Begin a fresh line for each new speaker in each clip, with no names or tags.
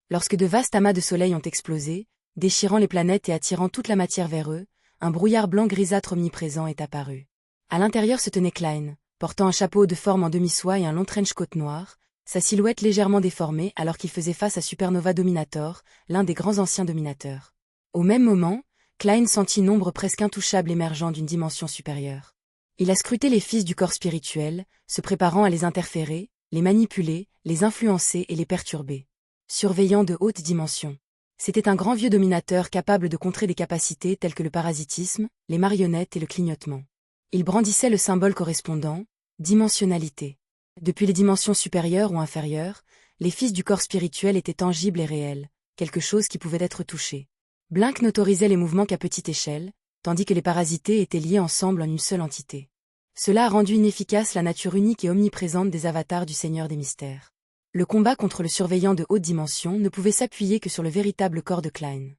Lorsque de vastes amas de soleil ont explosé, déchirant les planètes et attirant toute la matière vers eux, un brouillard blanc grisâtre omniprésent est apparu. À l'intérieur se tenait Klein, portant un chapeau de forme en demi-soie et un long trench coat noir, sa silhouette légèrement déformée alors qu'il faisait face à Supernova Dominator, l'un des grands anciens dominateurs. Au même moment, Klein sentit une ombre presque intouchable émergeant d'une dimension supérieure. Il a scruté les fils du corps spirituel, se préparant à les interférer, les manipuler, les influencer et les perturber. Surveillant de haute dimension. C'était un grand vieux dominateur capable de contrer des capacités telles que le parasitisme, les marionnettes et le clignotement. Il brandissait le symbole correspondant, dimensionnalité. Depuis les dimensions supérieures ou inférieures, les fils du corps spirituel étaient tangibles et réels, quelque chose qui pouvait être touché. Blink n'autorisait les mouvements qu'à petite échelle, tandis que les parasités étaient liés ensemble en une seule entité. Cela a rendu inefficace la nature unique et omniprésente des avatars du Seigneur des Mystères. Le combat contre le surveillant de haute dimension ne pouvait s'appuyer que sur le véritable corps de Klein.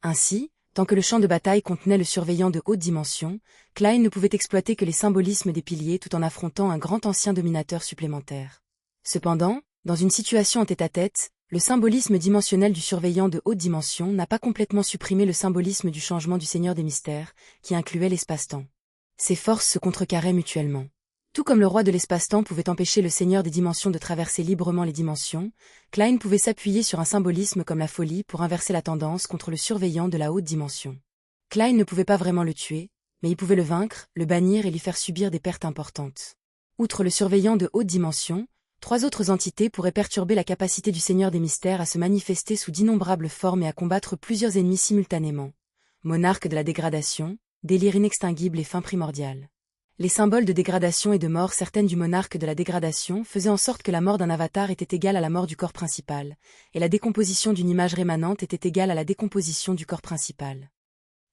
Ainsi, tant que le champ de bataille contenait le surveillant de haute dimension, Klein ne pouvait exploiter que les symbolismes des piliers tout en affrontant un grand ancien dominateur supplémentaire. Cependant, dans une situation en tête-à-tête, le symbolisme dimensionnel du surveillant de haute dimension n'a pas complètement supprimé le symbolisme du changement du Seigneur des Mystères, qui incluait l'espace-temps. Ces forces se contrecarraient mutuellement. Tout comme le roi de l'espace-temps pouvait empêcher le Seigneur des dimensions de traverser librement les dimensions, Klein pouvait s'appuyer sur un symbolisme comme la folie pour inverser la tendance contre le surveillant de la haute dimension. Klein ne pouvait pas vraiment le tuer, mais il pouvait le vaincre, le bannir et lui faire subir des pertes importantes. Outre le surveillant de haute dimension, 3 autres entités pourraient perturber la capacité du Seigneur des Mystères à se manifester sous d'innombrables formes et à combattre plusieurs ennemis simultanément. Monarque de la dégradation, délire inextinguible et fin primordiale. Les symboles de dégradation et de mort certaines du monarque de la dégradation faisaient en sorte que la mort d'un avatar était égale à la mort du corps principal, et la décomposition d'une image rémanente était égale à la décomposition du corps principal.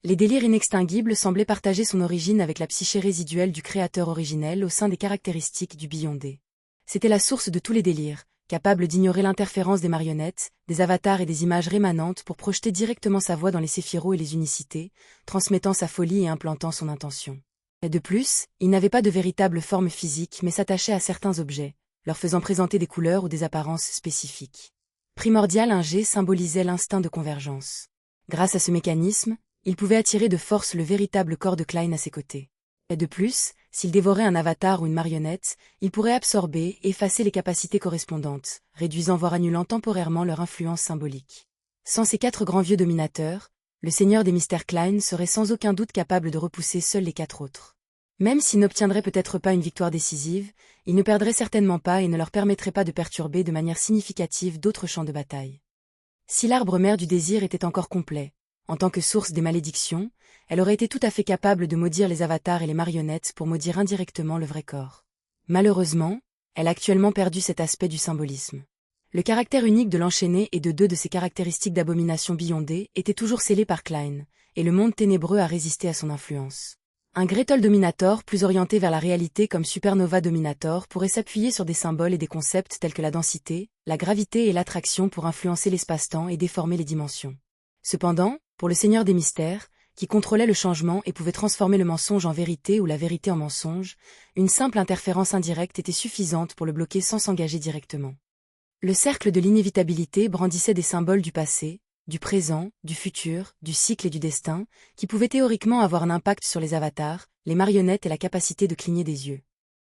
Les délires inextinguibles semblaient partager son origine avec la psyché résiduelle du créateur originel au sein des caractéristiques du Beyondé. C'était la source de tous les délires, capable d'ignorer l'interférence des marionnettes, des avatars et des images rémanentes pour projeter directement sa voix dans les séphiros et les unicités, transmettant sa folie et implantant son intention. De plus, il n'avait pas de véritable forme physique mais s'attachait à certains objets, leur faisant présenter des couleurs ou des apparences spécifiques. Primordial 1G symbolisait l'instinct de convergence. Grâce à ce mécanisme, il pouvait attirer de force le véritable corps de Klein à ses côtés. De plus, s'il dévorait un avatar ou une marionnette, il pourrait absorber et effacer les capacités correspondantes, réduisant voire annulant temporairement leur influence symbolique. Sans ces 4 grands vieux dominateurs, le Seigneur des Mystères Klein serait sans aucun doute capable de repousser seuls les 4 autres. Même s'il n'obtiendrait peut-être pas une victoire décisive, il ne perdrait certainement pas et ne leur permettrait pas de perturber de manière significative d'autres champs de bataille. Si l'arbre mère du désir était encore complet, en tant que source des malédictions, elle aurait été tout à fait capable de maudire les avatars et les marionnettes pour maudire indirectement le vrai corps. Malheureusement, elle a actuellement perdu cet aspect du symbolisme. Le caractère unique de l'enchaîné et de 2 de ses caractéristiques d'abomination Beyondé était toujours scellé par Klein, et le monde ténébreux a résisté à son influence. Un Gretel Dominator plus orienté vers la réalité comme Supernova Dominator pourrait s'appuyer sur des symboles et des concepts tels que la densité, la gravité et l'attraction pour influencer l'espace-temps et déformer les dimensions. Cependant, pour le Seigneur des Mystères, qui contrôlait le changement et pouvait transformer le mensonge en vérité ou la vérité en mensonge, une simple interférence indirecte était suffisante pour le bloquer sans s'engager directement. Le cercle de l'inévitabilité brandissait des symboles du passé, du présent, du futur, du cycle et du destin, qui pouvaient théoriquement avoir un impact sur les avatars, les marionnettes et la capacité de cligner des yeux.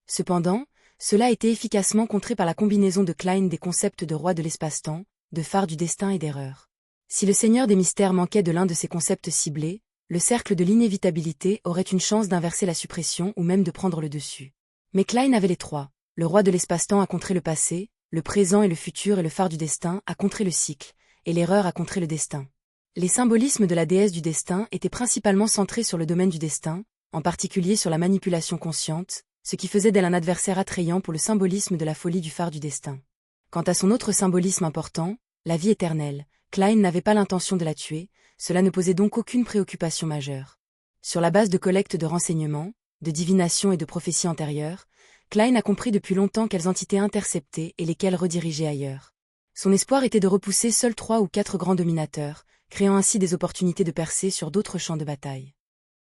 Cependant, cela a été efficacement contré par la combinaison de Klein des concepts de roi de l'espace-temps, de phare du destin et d'erreur. Si le Seigneur des Mystères manquait de l'un de ces concepts ciblés, le cercle de l'inévitabilité aurait une chance d'inverser la suppression ou même de prendre le dessus. Mais Klein avait les 3. Le roi de l'espace-temps a contré le passé, le présent et le futur et le phare du destin a contré le cycle, et l'erreur a contré le destin. Les symbolismes de la déesse du destin étaient principalement centrés sur le domaine du destin, en particulier sur la manipulation consciente, ce qui faisait d'elle un adversaire attrayant pour le symbolisme de la folie du phare du destin. Quant à son autre symbolisme important, la vie éternelle, Klein n'avait pas l'intention de la tuer, cela ne posait donc aucune préoccupation majeure. Sur la base de collecte de renseignements, de divination et de prophéties antérieures, Klein a compris depuis longtemps quelles entités intercepter et lesquelles rediriger ailleurs. Son espoir était de repousser seuls 3 ou 4 grands dominateurs, créant ainsi des opportunités de percer sur d'autres champs de bataille.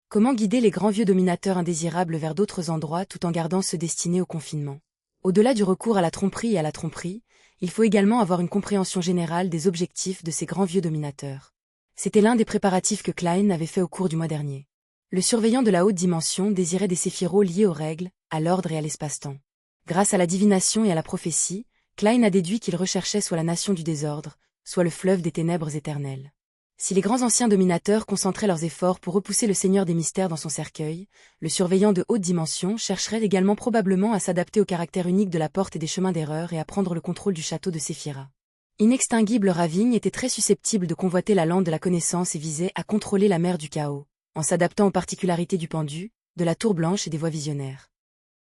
Comment guider les grands vieux dominateurs indésirables vers d'autres endroits tout en gardant ceux destinés au confinement? Au-delà du recours à la tromperie et à la tromperie, il faut également avoir une compréhension générale des objectifs de ces grands vieux dominateurs. C'était l'un des préparatifs que Klein avait fait au cours du mois dernier. Le surveillant de la haute dimension désirait des séphiros liés aux règles, à l'ordre et à l'espace-temps. Grâce à la divination et à la prophétie, Klein a déduit qu'il recherchait soit la nation du désordre, soit le fleuve des ténèbres éternelles. Si les grands anciens dominateurs concentraient leurs efforts pour repousser le Seigneur des Mystères dans son cercueil, le surveillant de haute dimension chercherait également probablement à s'adapter au caractère unique de la porte et des chemins d'erreur et à prendre le contrôle du château de Séphira. Inextinguible Ravigne était très susceptible de convoiter la lande de la connaissance et visait à contrôler la mer du chaos, en s'adaptant aux particularités du pendu, de la tour blanche et des voies visionnaires.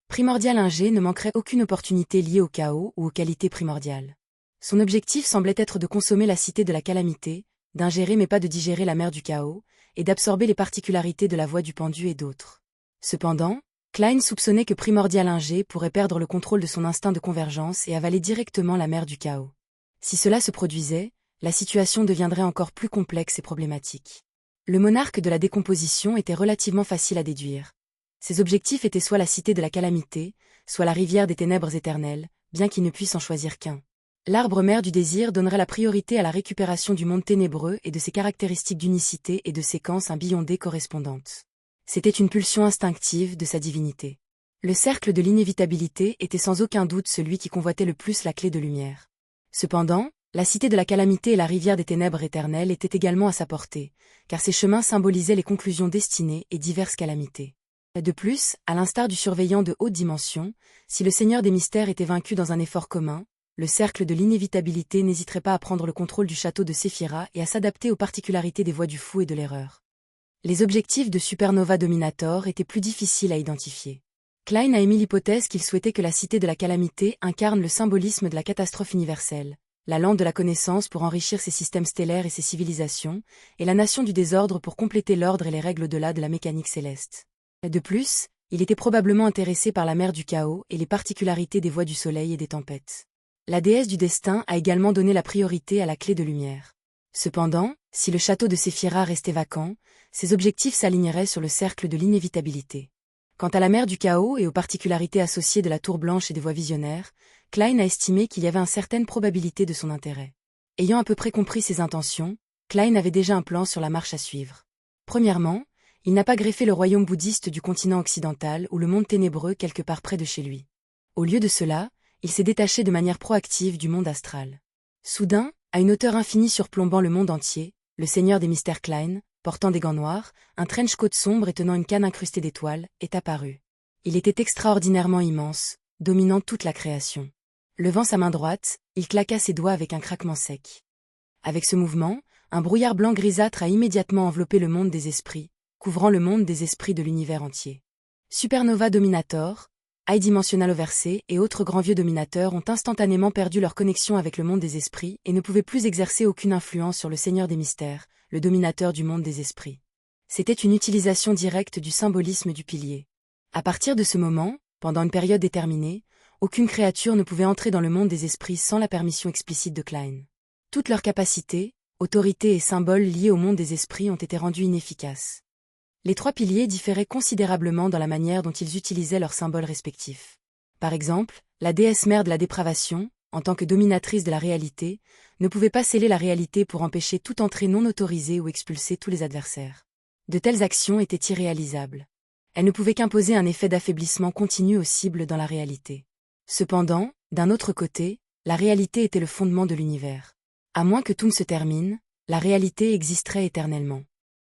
Primordial Ingé ne manquerait aucune opportunité liée au chaos ou aux qualités primordiales. Son objectif semblait être de consommer la cité de la calamité, d'ingérer mais pas de digérer la mer du chaos, et d'absorber les particularités de la voie du pendu et d'autres. Cependant, Klein soupçonnait que Primordial Ingé pourrait perdre le contrôle de son instinct de convergence et avaler directement la mer du chaos. Si cela se produisait, la situation deviendrait encore plus complexe et problématique. Le monarque de la décomposition était relativement facile à déduire. Ses objectifs étaient soit la cité de la calamité, soit la rivière des ténèbres éternelles, bien qu'il ne puisse en choisir qu'un. L'arbre mère du désir donnerait la priorité à la récupération du monde ténébreux et de ses caractéristiques d'unicité et de séquence un billon D correspondantes. C'était une pulsion instinctive de sa divinité. Le cercle de l'inévitabilité était sans aucun doute celui qui convoitait le plus la clé de lumière. Cependant, la cité de la calamité et la rivière des ténèbres éternelles étaient également à sa portée, car ces chemins symbolisaient les conclusions destinées et diverses calamités. De plus, à l'instar du surveillant de haute dimension, si le Seigneur des Mystères était vaincu dans un effort commun, le cercle de l'inévitabilité n'hésiterait pas à prendre le contrôle du château de Séphira et à s'adapter aux particularités des voies du fou et de l'erreur. Les objectifs de Supernova Dominator étaient plus difficiles à identifier. Klein a émis l'hypothèse qu'il souhaitait que la cité de la calamité incarne le symbolisme de la catastrophe universelle, la lande de la connaissance pour enrichir ses systèmes stellaires et ses civilisations, et la nation du désordre pour compléter l'ordre et les règles au-delà de la mécanique céleste. De plus, il était probablement intéressé par la mer du chaos et les particularités des voies du soleil et des tempêtes. La déesse du destin a également donné la priorité à la clé de lumière. Cependant, si le château de Séphira restait vacant, ses objectifs s'aligneraient sur le cercle de l'inévitabilité. Quant à la mer du chaos et aux particularités associées de la tour blanche et des voies visionnaires, Klein a estimé qu'il y avait une certaine probabilité de son intérêt. Ayant à peu près compris ses intentions, Klein avait déjà un plan sur la marche à suivre. Premièrement, il n'a pas greffé le royaume bouddhiste du continent occidental ou le monde ténébreux quelque part près de chez lui. Au lieu de cela, il s'est détaché de manière proactive du monde astral. Soudain, à une hauteur infinie surplombant le monde entier, le Seigneur des Mystères Klein, portant des gants noirs, un trench coat sombre et tenant une canne incrustée d'étoiles, est apparu. Il était extraordinairement immense, dominant toute la création. Levant sa main droite, il claqua ses doigts avec un craquement sec. Avec ce mouvement, un brouillard blanc grisâtre a immédiatement enveloppé le monde des esprits, couvrant le monde des esprits de l'univers entier. Supernova Dominator, High Dimensional Oversea et autres grands vieux dominateurs ont instantanément perdu leur connexion avec le monde des esprits et ne pouvaient plus exercer aucune influence sur le Seigneur des Mystères, le dominateur du monde des esprits. C'était une utilisation directe du symbolisme du pilier. À partir de ce moment, pendant une période déterminée, aucune créature ne pouvait entrer dans le monde des esprits sans la permission explicite de Klein. Toutes leurs capacités, autorités et symboles liés au monde des esprits ont été rendus inefficaces. Les trois piliers différaient considérablement dans la manière dont ils utilisaient leurs symboles respectifs. Par exemple, la déesse mère de la dépravation, en tant que dominatrice de la réalité, ne pouvait pas sceller la réalité pour empêcher toute entrée non autorisée ou expulser tous les adversaires. De telles actions étaient irréalisables. Elles ne pouvaient qu'imposer un effet d'affaiblissement continu aux cibles dans la réalité. Cependant, d'un autre côté, la réalité était le fondement de l'univers. À moins que tout ne se termine, la réalité existerait éternellement.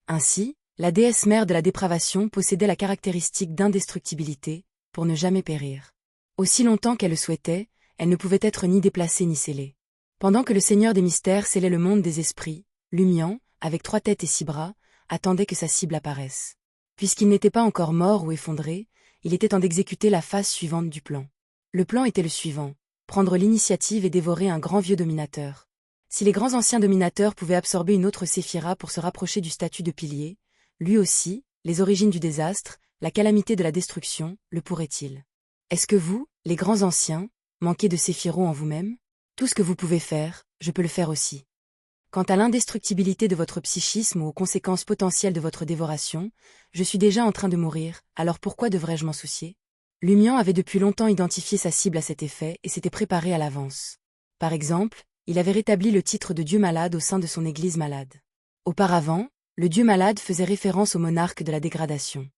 Ainsi, la déesse mère de la dépravation possédait la caractéristique d'indestructibilité, pour ne jamais périr. Aussi longtemps qu'elle le souhaitait, elle ne pouvait être ni déplacée ni scellée. Pendant que le Seigneur des Mystères scellait le monde des esprits, Lumian, avec 3 têtes et 6 bras, attendait que sa cible apparaisse. Puisqu'il n'était pas encore mort ou effondré, il était temps d'exécuter la phase suivante du plan. Le plan était le suivant: prendre l'initiative et dévorer un grand vieux dominateur. Si les grands anciens dominateurs pouvaient absorber une autre Séphira pour se rapprocher du statut de pilier, lui aussi, les origines du désastre, la calamité de la destruction, le pourrait-il? Est-ce que vous, les grands anciens, manquez de Séphiros en vous-même? Tout ce que vous pouvez faire, je peux le faire aussi. Quant à l'indestructibilité de votre psychisme ou aux conséquences potentielles de votre dévoration, je suis déjà en train de mourir, alors pourquoi devrais-je m'en soucier? Lumian avait depuis longtemps identifié sa cible à cet effet et s'était préparé à l'avance. Par exemple, il avait rétabli le titre de dieu malade au sein de son église malade. Auparavant, le dieu malade faisait référence au monarque de la dégradation.